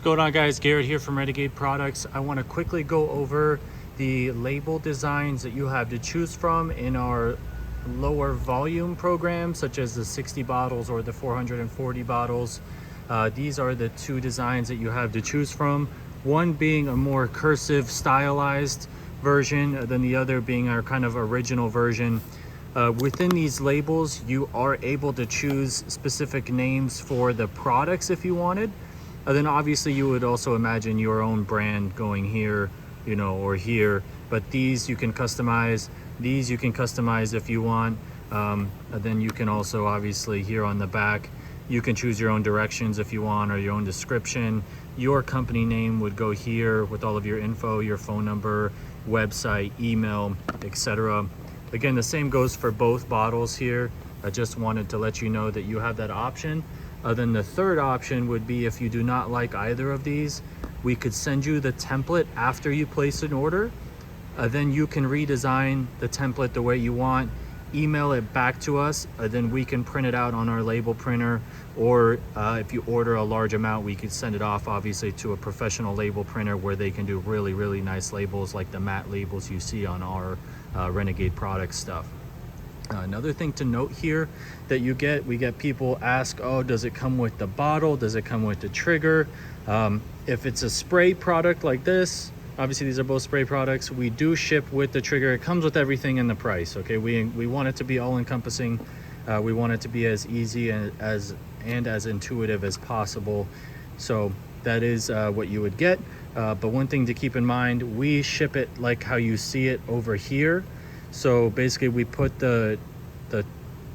going on, guys? Garrett here from Renegade Products. I want to quickly go over the label designs that you have to choose from in our lower volume program, such as the 60 bottles or the 440 bottles. These are the two designs that you have to choose from, one being a more cursive stylized version than the other being our kind of original version. Within these labels, you are able to choose specific names for the products if you wanted. Then obviously you would also imagine your own brand going here, you know, or here. But these you can customize. These you can customize if you want. Then you can also obviously here on the back, you can choose your own directions if you want, or your own description. Your company name would go here with all of your info, your phone number, website, email, etc. Again, the same goes for both bottles here. I just wanted to let you know that you have that option. Then the third option would be, if you do not like either of these, we could send you the template after you place an order. Then you can redesign the template the way you want, email it back to us, then we can print it out on our label printer, or if you order a large amount, we could send it off obviously to a professional label printer where they can do really nice labels like the matte labels you see on our Renegade product stuff. Another thing to note here that we get people ask, oh, does it come with the bottle? Does it come with the trigger? If it's a spray product like this, obviously these are both spray products, we do ship with the trigger. It comes with everything in the price, okay? We want it to be all encompassing. We want it to be as easy and as intuitive as possible. So that is what you would get. But one thing to keep in mind, we ship it like how you see it over here. So basically we put the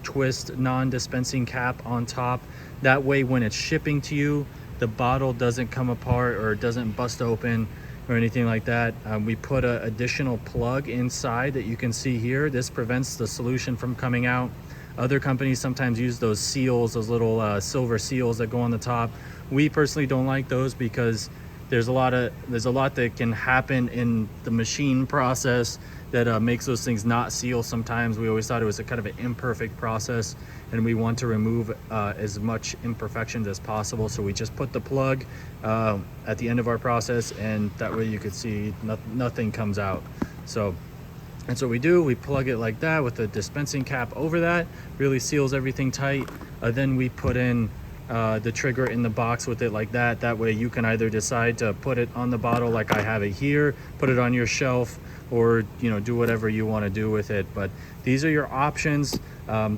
twist non-dispensing cap on top. That way when it's shipping to you, the bottle doesn't come apart or doesn't bust open or anything like that. We put an additional plug inside that you can see here. This prevents the solution from coming out. Other companies sometimes use those seals, those little silver seals that go on the top. We personally don't like those because there's a lot that can happen in the machine process that makes those things not seal sometimes. We always thought it was a kind of an imperfect process, and we want to remove as much imperfections as possible. So we just put the plug at the end of our process, and that way you could see nothing comes out. So that's what we do. We plug it like that with the dispensing cap over that, really seals everything tight. Then we put in the trigger in the box with it like that. That way you can either decide to put it on the bottle like I have it here, put it on your shelf, or do whatever you want to do with it. But these are your options.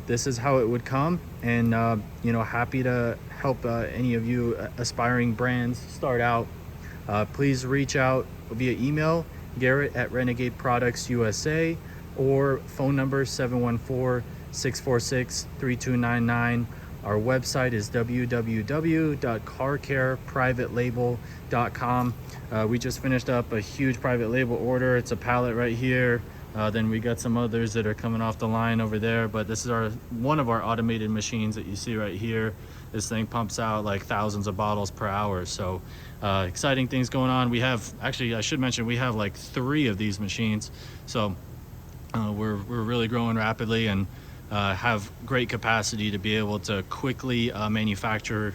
This is how it would come, and happy to help any of you aspiring brands start out. Please reach out via email, Garrett at Renegade Products USA, or phone number 714-646-3299. Our website is www.carcareprivatelabel.com. We just finished up a huge private label order. It's a pallet right here. Then we got some others that are coming off the line over there, but this is one of our automated machines that you see right here. This thing pumps out like thousands of bottles per hour. So exciting things going on. We have, actually I should mention, we have like 3 of these machines. So we're really growing rapidly and have great capacity to be able to quickly manufacture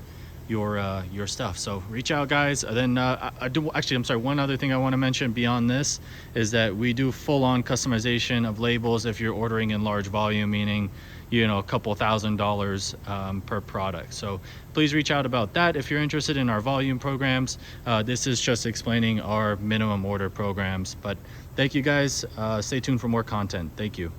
your stuff. So reach out, guys. Then one other thing I want to mention beyond this is that we do full-on customization of labels if you're ordering in large volume, meaning a couple $1,000s per product. So please reach out about that if you're interested in our volume programs. This is just explaining our minimum order programs. But thank you, guys. Stay tuned for more content. Thank you.